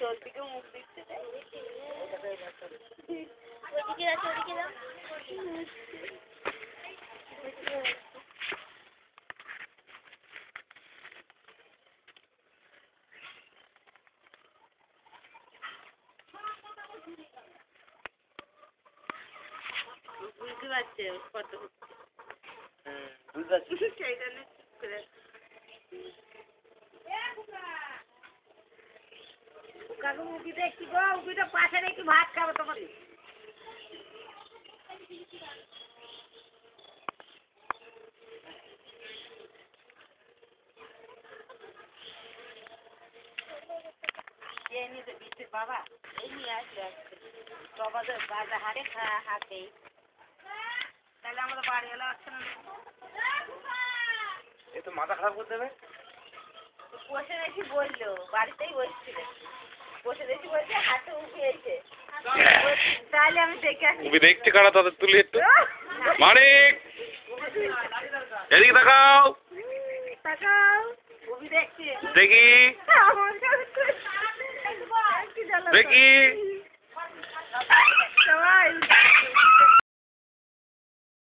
তোর দিকে মুখ দিচ্ছে বুঝতে পারছে কত বুঝতে পারছি সেই জন্য করে কাকু মুখি দেখছি গো মুখিটা পাশে রেখে ভাত খাবো তোমার এই নিয়ে বিস্কুট বাবা এই নিয়ে আসবে বাবাদের বাজার হাটে হাতে তাহলে আমাদের বাড়ি এলো আসছে না এ তো মাথা খারাপ করে দেবে বসে দেখি বললো বাড়িতেই বসছিল বসে দেখি বলছে হাতে উঠিয়েছে তাহলে আমি দেখে আসি দেখছি কারা তাদের তুলি একটু মানিক এদিকে তাকাও তাকাও উবি দেখছি দেখি দেখি সবাই